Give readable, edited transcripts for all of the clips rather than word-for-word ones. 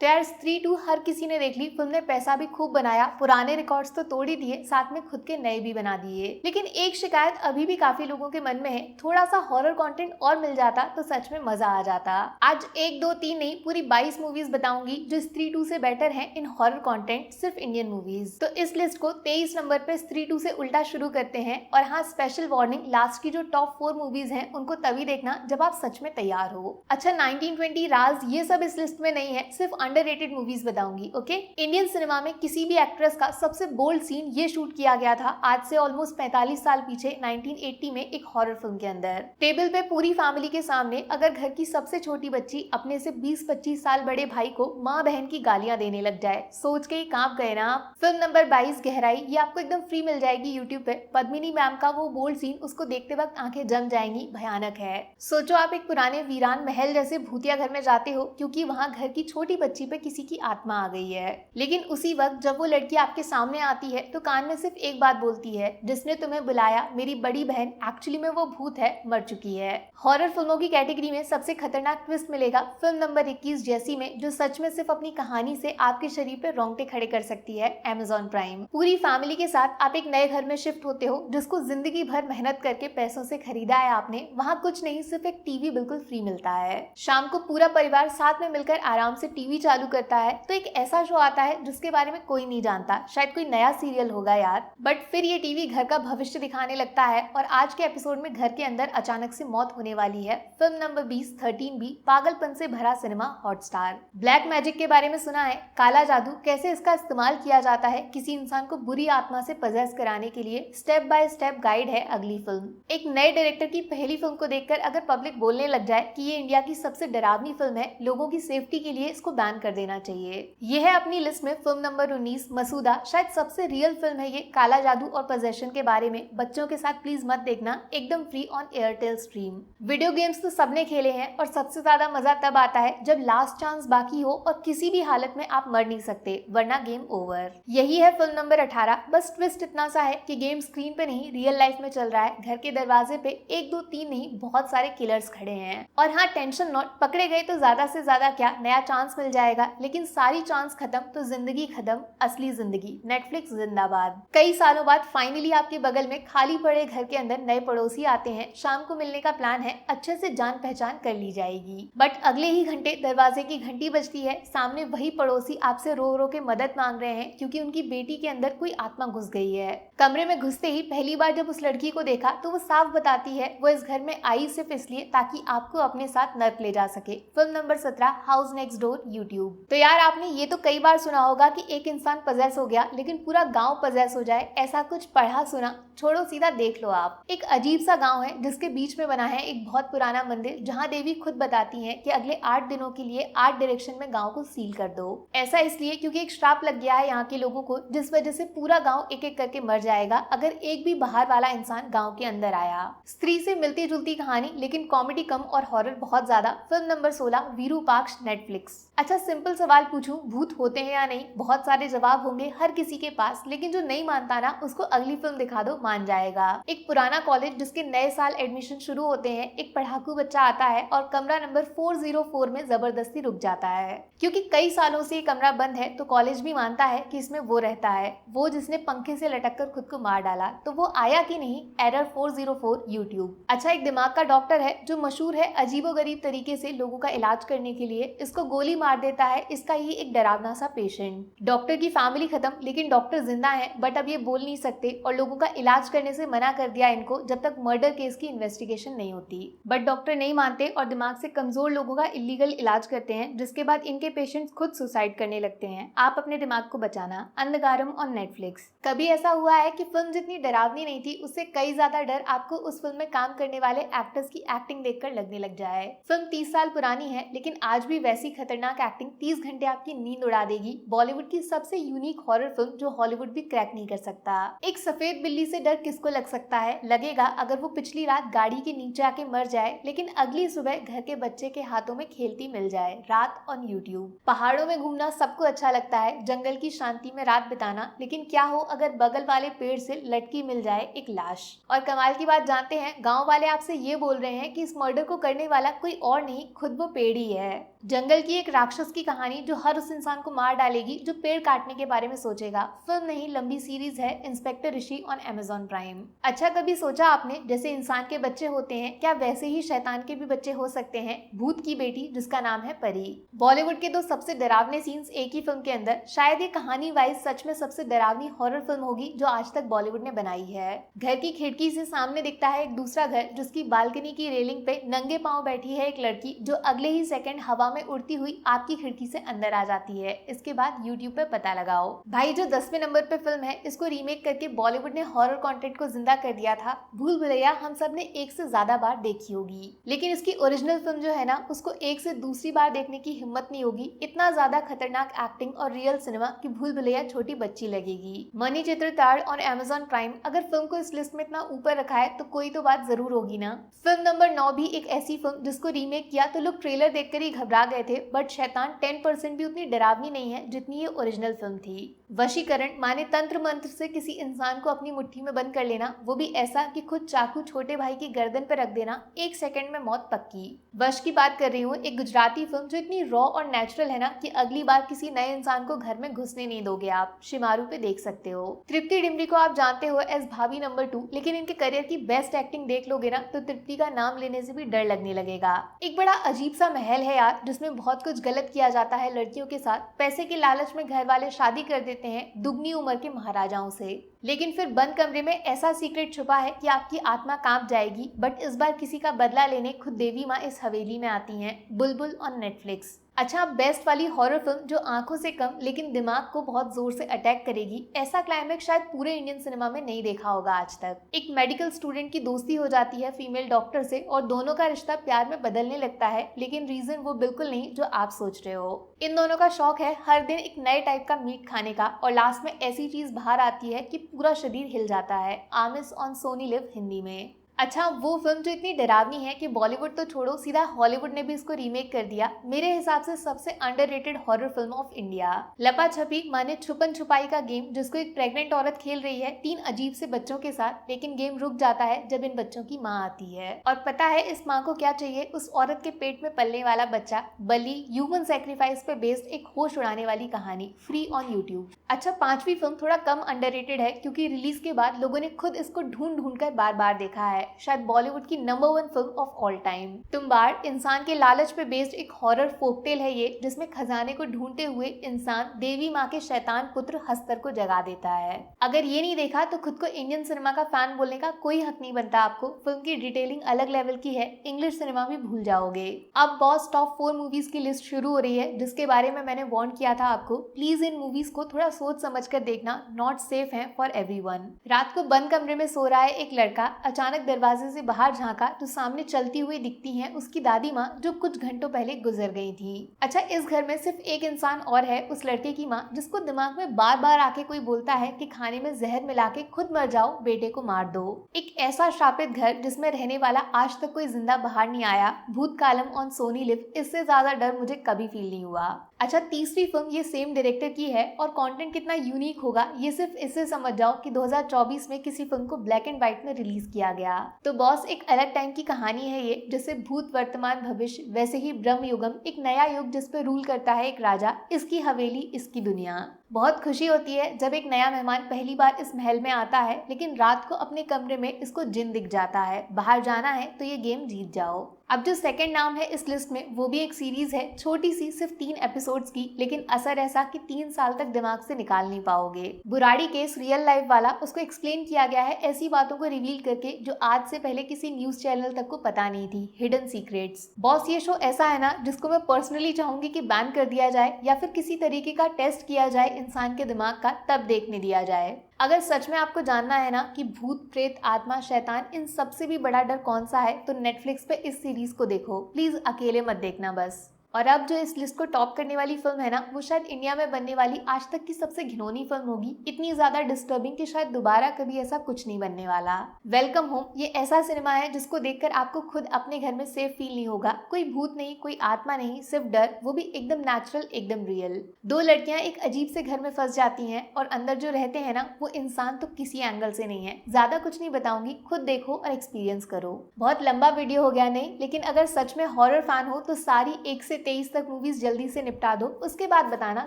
तो यार स्त्री 2 हर किसी ने देख ली। फिल्म ने पैसा भी खूब बनाया, पुराने रिकॉर्ड्स तो तोड़ ही दिए, साथ में खुद के नए भी बना दिए। लेकिन एक शिकायत अभी भी काफी लोगों के मन में है, थोड़ा सा हॉरर कंटेंट और मिल जाता तो सच में मजा आ जाता। आज 1 2 3 नहीं, पूरी 22 मूवीज बताऊंगी जो स्त्री 2 से बेटर है इन हॉरर कंटेंट, सिर्फ इंडियन मूवीज। तो इस लिस्ट को 23 नंबर पे स्त्री 2 से उल्टा शुरू करते हैं। और हाँ, स्पेशल वार्निंग, लास्ट की जो टॉप 4 मूवीज हैं उनको तभी देखना जब आप सच में तैयार हो। अच्छा, 1920, राज, ये सब इस लिस्ट में नहीं है, सिर्फ अंडररेटेड मूवीज बताऊंगी। ओके, इंडियन सिनेमा में किसी भी एक्ट्रेस का सबसे बोल्ड सीन ये शूट किया गया था आज से ऑलमोस्ट 45 साल पीछे, 1980 में एक हॉरर फिल्म के अंदर। टेबल पे पूरी फैमिली के सामने अगर घर की सबसे छोटी बच्ची अपने से 20-25 साल बड़े भाई को माँ बहन की गालियां देने लग जाए, सोच के ही कांप गए ना आप। फिल्म नंबर 22, गहराई, ये आपको एकदम फ्री मिल जाएगी यूट्यूब पे। पद्मिनी मैम का वो बोल्ड सीन, उसको देखते वक्त आंखें जम जाएंगी, भयानक है। सोचो आप एक पुराने वीरान महल जैसे भूतिया घर में जाते हो क्योंकि वहाँ घर की छोटी बच्ची पे किसी की आत्मा आ गई है। लेकिन उसी वक्त जब वो लड़की आपके सामने आती है तो कान में सिर्फ एक बात बोलती है, जिसने तुम्हें बुलाया मेरी बड़ी बहन एक्चुअली में वो भूत है, मर चुकी है। हॉरर फिल्मों की कैटेगरी में सबसे खतरनाक ट्विस्ट मिलेगा फिल्म नंबर 21, जैसी में, जो सच में सिर्फ अपनी कहानी से आपके शरीर पे रोंगटे खड़े कर सकती है। Amazon prime. पूरी फैमिली के साथ आप एक नए घर में शिफ्ट होते हो जिसको जिंदगी भर मेहनत करके पैसों से खरीदा है आपने। वहाँ कुछ नहीं, सिर्फ एक टीवी बिल्कुल फ्री मिलता है। शाम को पूरा परिवार साथ में मिलकर आराम से टीवी चालू करता है तो एक ऐसा शो आता है जिसके बारे में कोई नहीं जानता, शायद कोई नया सीरियल होगा यार। बट फिर ये टीवी घर का भविष्य दिखाने लगता है और आज के एपिसोड में घर के अंदर अचानक से मौत होने वाली है। फिल्म नंबर 20, 13 भी, पागलपन से भरा सिनेमा, हॉटस्टार। ब्लैक मैजिक के बारे में सुना है, काला जादू, कैसे इसका इस्तेमाल किया जाता है किसी इंसान को बुरी आत्मा से पजेस कराने के लिए, स्टेप बाय स्टेप गाइड है अगली फिल्म। एक नए डायरेक्टर की पहली फिल्म को देखकर अगर पब्लिक बोलने लग जाए कि ये इंडिया की सबसे डरावनी फिल्म है, लोगों की सेफ्टी के लिए इसको बैन कर देना चाहिए। यह है अपनी लिस्ट में फिल्म नंबर 19, मसूदा। शायद सबसे रियल फिल्म है ये काला जादू और पोजेशन के बारे में। बच्चों के साथ प्लीज मत देखना, एकदम free on Airtel stream. Video games तो सबने खेले हैं और सबसे ज्यादा मजा तब आता है जब लास्ट चांस बाकी हो और किसी भी हालत में आप मर नहीं सकते, वरना गेम ओवर। यही है फिल्म नंबर 18। बस ट्विस्ट इतना सा है कि गेम स्क्रीन पे नहीं, रियल लाइफ में चल रहा है। घर के दरवाजे पे 1 2 3 नहीं, बहुत सारे किलर्स खड़े हैं। और हाँ, टेंशन नॉट, पकड़े गए तो ज्यादा से ज्यादा क्या, नया चांस मिल जाएगा, लेकिन सारी चांस खत्म तो जिंदगी खत्म, असली जिंदगी। नेटफ्लिक्स जिंदाबाद। कई सालों बाद फाइनली आपके बगल में खाली पड़े घर के अंदर नए पड़ोसी आते हैं। शाम को मिलने का प्लान है, अच्छे से जान पहचान कर ली जाएगी। बट अगले ही घंटे दरवाजे की घंटी बजती है, सामने वही पड़ोसी आपसे रो रो के मदद मांग रहे हैं क्योंकि उनकी बेटी के अंदर कोई आत्मा घुस गई है। कमरे में घुसते ही पहली बार जब उस लड़की को देखा तो वो साफ बताती है वो इस घर में आई सिर्फ इसलिए ताकि आपको अपने साथ नर्क ले जा सके। Film number 17, house next door, YouTube. तो यार आपने ये तो कई बार सुना होगा कि एक इंसान पजेस हो गया लेकिन पूरा गांव पजेस हो जाए, ऐसा कुछ पढ़ा सुना? छोड़ो, सीधा देख लो आप। एक अजीब सा गांव है जिसके बीच में बना है एक बहुत पुराना मंदिर, जहां देवी खुद बताती हैं कि अगले 8 दिनों के लिए 8 डायरेक्शन में गांव को सील कर दो। ऐसा इसलिए क्योंकि एक श्राप लग गया है यहाँ के लोगों को, जिस वजह से पूरा गांव एक एक करके मर जाएगा अगर एक भी बाहर वाला इंसान गांव के अंदर आया। स्त्री से मिलती जुलती कहानी, लेकिन कॉमेडी कम और हॉरर बहुत ज्यादा। Film number 16, Virupaksha, Netflix. अच्छा, सिंपल सवाल पूछूं, भूत होते हैं या नहीं? बहुत सारे जवाब होंगे हर किसी के पास, लेकिन जो नहीं मानता ना उसको अगली फिल्म दिखा दो, मान जाएगा। एक पुराना कॉलेज जिसके नए साल एडमिशन शुरू होते हैं, एक पढ़ाकू बच्चा आता है और कमरा नंबर 404 में जबरदस्ती रुक जाता है। क्योंकि कई सालों से ये कमरा बंद है तो कॉलेज भी मानता है कि इसमें वो रहता है, वो जिसने पंखे से लटक कर खुद को मार डाला। तो वो आया कि नहीं? Error 404, YouTube. अच्छा, एक दिमाग का डॉक्टर है जो मशहूर है अजीबोगरीब तरीके से लोगों का इलाज करने के लिए, इसको गोली मार देता है इसका ही एक डरावना सा पेशेंट। डॉक्टर की फैमिली खत्म, लेकिन डॉक्टर जिंदा है, बट अब ये बोल नहीं सकते और लोगों का इलाज करने से मना कर दिया इनको जब तक मर्डर केस की इन्वेस्टिगेशन नहीं होती। बट डॉक्टर नहीं मानते और दिमाग से कमजोर लोगों का इलीगल इलाज करते हैं, जिसके बाद इनके पेशेंट्स खुद सुसाइड करने लगते हैं। आप अपने दिमाग को बचाना। अंधकारम ऑन नेटफ्लिक्स। कभी ऐसा हुआ है कि फिल्म जितनी डरावनी नहीं थी उससे कई ज्यादा डर आपको उस फिल्म में काम करने वाले एक्टर्स की एक्टिंग देखकर लगने लग जाए? फिल्म 30 साल पुरानी है लेकिन आज भी वैसी खतरनाक एक्टिंग, 30 घंटे आपकी नींद उड़ा देगी। बॉलीवुड की सबसे यूनिक हॉरर फिल्म जो हॉलीवुड भी क्रैक नहीं कर सकता। एक सफेद बिल्ली से डर किसको लग सकता है? लगेगा अगर वो पिछली रात गाड़ी के नीचे आके मर जाए लेकिन अगली सुबह घर के बच्चे के हाथों में खेलती मिल जाए। रात ऑन यूट्यूब। पहाड़ों में घूमना सबको अच्छा लगता है, जंगल की शांति में रात बिताना, लेकिन क्या हो अगर बगल वाले पेड़ से लटकी मिल जाए एक लाश? और कमाल की बात जानते हैं, गांव वाले आपसे ये बोल रहे हैं कि इस मर्डर को करने वाला कोई और नहीं, खुद वो पेड़ ही है। जंगल की एक राक्षस की कहानी जो हर उस इंसान को मार डालेगी जो पेड़ काटने के बारे में सोचेगा। फिल्म नहीं, लंबी सीरीज है inspector Rishi on Amazon prime. अच्छा, कभी सोचा आपने जैसे इंसान के बच्चे होते हैं, क्या वैसे ही शैतान के भी बच्चे हो सकते हैं? भूत की बेटी जिसका नाम है परी। बॉलीवुड के दो सबसे डरावने सीन्स एक ही फिल्म के अंदर। शायद ये कहानी वाइज सच में सबसे डरावनी हॉरर फिल्म होगी जो आज तक बॉलीवुड ने बनाई है। घर की खिड़की से सामने दिखता है एक दूसरा घर जिसकी बालकनी की रेलिंग पे नंगे पांव बैठी है एक लड़की जो अगले ही सेकंड हवा में उड़ती हुई आपकी खिड़की से अंदर आ जाती है। इसके बाद यूट्यूब पे पता लगाओ। भाई, जो 10वें नंबर पे फिल्म है, इसको रीमेक करके बॉलीवुड ने हॉरर कंटेंट को जिंदा कर दिया था। भूल भुलैया हम सब ने एक से ज्यादा बार देखी होगी, लेकिन इसकी ओरिजिनल फिल्म जो है ना, उसको एक से दूसरी बार देखने की हिम्मत नहीं होगी। इतना ज्यादा खतरनाक एक्टिंग और रियल सिनेमा कि भूल भुलैया छोटी बच्ची लगेगी। मनी चित्रताड़ और Amazon प्राइम अगर फिल्म को इस लिस्ट में इतना ऊपर रखा है तो कोई तो बात जरूर होगी ना। फिल्म नंबर 9 भी एक ऐसी फिल्म जिसको रीमेक किया तो लोग ट्रेलर देखकर ही घबरा गए थे, बट शैतान 10% भी उतनी डरावनी नहीं है जितनी ये ओरिजिनल फिल्म थी। वशीकरण माने तंत्र मंत्र से किसी इंसान को अपनी मुट्ठी में बंद कर लेना, वो भी ऐसा कि खुद चाकू छोटे भाई की गर्दन पर रख देना, 1 सेकंड में मौत पक्की। वश की बात कर रही हूँ, एक गुजराती फिल्म जो इतनी रॉ और नेचुरल है ना कि अगली बार किसी नए इंसान को घर में घुसने नहीं दोगे आप। शिमारू पे देख सकते हो। तृप्ति डिमरी को आप जानते हो एज भाभी नंबर 2, लेकिन इनके करियर की बेस्ट एक्टिंग देख लोगे ना तो तृप्ति का नाम लेने से भी डर लगने लगेगा। एक बड़ा अजीब सा महल है यार, जिसमें बहुत कुछ गलत किया जाता है लड़कियों के साथ। पैसे के लालच में घर वाले शादी कर देते हैं दुगनी उम्र के महाराजाओं से, लेकिन फिर बंद कमरे में ऐसा सीक्रेट छुपा है कि आपकी आत्मा कांप जाएगी। बट इस बार किसी का बदला लेने खुद देवी माँ इस हवेली में आती हैं। बुलबुल ऑन नेटफ्लिक्स। अच्छा, बेस्ट वाली हॉरर फिल्म जो आंखों से कम लेकिन दिमाग को बहुत जोर से अटैक करेगी, ऐसा क्लाइमेक्स शायद पूरे इंडियन सिनेमा में नहीं देखा होगा आज तक। एक मेडिकल स्टूडेंट की दोस्ती हो जाती है फीमेल डॉक्टर से और दोनों का रिश्ता प्यार में बदलने लगता है, लेकिन रीजन वो बिल्कुल नहीं जो आप सोच रहे हो। इन दोनों का शौक है हर दिन एक नए टाइप का मीट खाने का, और लास्ट में ऐसी चीज बाहर आती है कि पूरा शरीर हिल जाता है। आमिस ऑन सोनी लिव हिंदी में। अच्छा, वो फिल्म जो इतनी डरावनी है कि बॉलीवुड तो छोड़ो, सीधा हॉलीवुड ने भी इसको रीमेक कर दिया। मेरे हिसाब से सबसे underrated horror film of India. लपा छपी माने छुपन छुपाई का गेम, जिसको एक प्रेग्नेंट औरत खेल रही है 3 अजीब से बच्चों के साथ, लेकिन गेम रुक जाता है जब इन बच्चों की माँ आती है। और पता है इस माँ को क्या चाहिए? उस औरत के पेट में पलने वाला बच्चा। बलि ह्यूमन सेक्रीफाइस पे बेस्ड एक होश उड़ाने वाली कहानी, फ्री ऑन यूट्यूब। अच्छा, 5वीं फिल्म थोड़ा कम अंडररेटेड है क्योंकि रिलीज के बाद लोगों ने खुद इसको ढूंढ ढूंढ कर बार बार देखा है। शायद बॉलीवुड की number 1 film of all time. Tumbbad इंसान के लालच पे बेस्ड एक हॉरर फोकटेल है ये, जिसमें खजाने को ढूंढते हुए इंसान देवी माँ के शैतान पुत्र हस्तर को जगा देता है। अगर ये नहीं देखा तो खुद को इंडियन सिनेमा का फैन बोलने का कोई हक नहीं बनता आपको। फिल्म की डिटेलिंग अलग लेवल की है, इंग्लिश सिनेमा भी भूल जाओगे। अब बॉस टॉप 4 मूवीज की लिस्ट शुरू हो रही है, जिसके बारे में मैंने वार्न किया था आपको। प्लीज इन मूवीज को थोड़ा सोच समझ कर देखना, नॉट सेफ है फॉर एवरीवन। रात को बंद कमरे में सो रहा है एक लड़का, अचानक दरवाजे से बाहर झांका तो सामने चलती हुई दिखती हैं उसकी दादी माँ जो कुछ घंटों पहले गुजर गई थी। अच्छा, इस घर में सिर्फ एक इंसान और है, उस लड़के की माँ, जिसको दिमाग में बार बार आके कोई बोलता है कि खाने में जहर मिला के खुद मर जाओ, बेटे को मार दो। एक ऐसा श्रापित घर जिसमें रहने वाला आज तक कोई जिंदा बाहर नहीं आया। भूतकालम ऑन सोनी लिव। इससे ज्यादा डर मुझे कभी फील नहीं हुआ। अच्छा, 3वीं फिल्म ये सेम डायरेक्टर की है और कंटेंट कितना यूनिक होगा ये सिर्फ इससे समझ जाओ कि 2024 में किसी फिल्म को ब्लैक एंड व्हाइट में रिलीज किया गया। तो बॉस एक अलग टाइम की कहानी है ये, जैसे भूत वर्तमान भविष्य, वैसे ही ब्रह्म युगम, एक नया युग जिस पे रूल करता है एक राजा, इसकी हवेली, इसकी दुनिया। बहुत खुशी होती है जब एक नया मेहमान पहली बार इस महल में आता है, लेकिन रात को अपने कमरे में इसको जिन दिख जाता है। बाहर जाना है तो ये गेम जीत जाओ। अब जो सेकंड नाम है इस लिस्ट में वो भी एक सीरीज है, छोटी सी, सिर्फ 3 एपिसोड्स की, लेकिन असर ऐसा कि 3 साल तक दिमाग से निकाल नहीं पाओगे। बुराड़ी केस रियल लाइफ वाला, उसको एक्सप्लेन किया गया है ऐसी बातों को रिवील करके जो आज से पहले किसी न्यूज चैनल तक को पता नहीं थी। Hidden secrets. बॉस ये शो ऐसा है ना जिसको मैं पर्सनली चाहूंगी कि बैन कर दिया जाए या फिर किसी तरीके का टेस्ट किया जाए इंसान के दिमाग का, तब देखने दिया जाए। अगर सच में आपको जानना है ना कि भूत, प्रेत, आत्मा, शैतान, इन सबसे भी बड़ा डर कौन सा है, तो नेटफ्लिक्स पे इस सीरीज को देखो। प्लीज अकेले मत देखना बस। और अब जो इस लिस्ट को टॉप करने वाली फिल्म है ना, वो शायद इंडिया में बनने वाली आज तक की सबसे घिनौनी फिल्म होगी। इतनी ज्यादा डिस्टर्बिंग कि शायद दोबारा कभी ऐसा कुछ नहीं बनने वाला। वेलकम होम ये ऐसा सिनेमा है जिसको देखकर आपको खुद अपने घर में सेफ फील नहीं होगा। कोई भूत नहीं, कोई आत्मा नहीं, सिर्फ डर, वो भी एकदम नेचुरल, एकदम रियल। 2 लड़कियां एक अजीब से घर में फंस जाती हैं और अंदर जो रहते हैं ना वो इंसान तो किसी एंगल से नहीं है। ज्यादा कुछ नहीं बताऊंगी, खुद देखो और एक्सपीरियंस करो। बहुत लंबा वीडियो हो गया नहीं, लेकिन अगर सच में हॉरर फैन हो तो सारी 1 से 23 तक मूवीज जल्दी से निपटा दो, उसके बाद बताना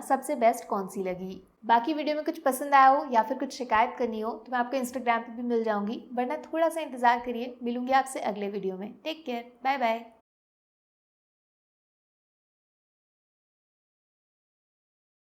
सबसे बेस्ट कौन सी लगी। बाकी वीडियो में कुछ पसंद आया हो या फिर कुछ शिकायत करनी हो तो मैं आपको इंस्टाग्राम पे भी मिल जाऊंगी, वरना थोड़ा सा इंतजार करिए, मिलूंगी आपसे अगले वीडियो में। Take care, bye bye.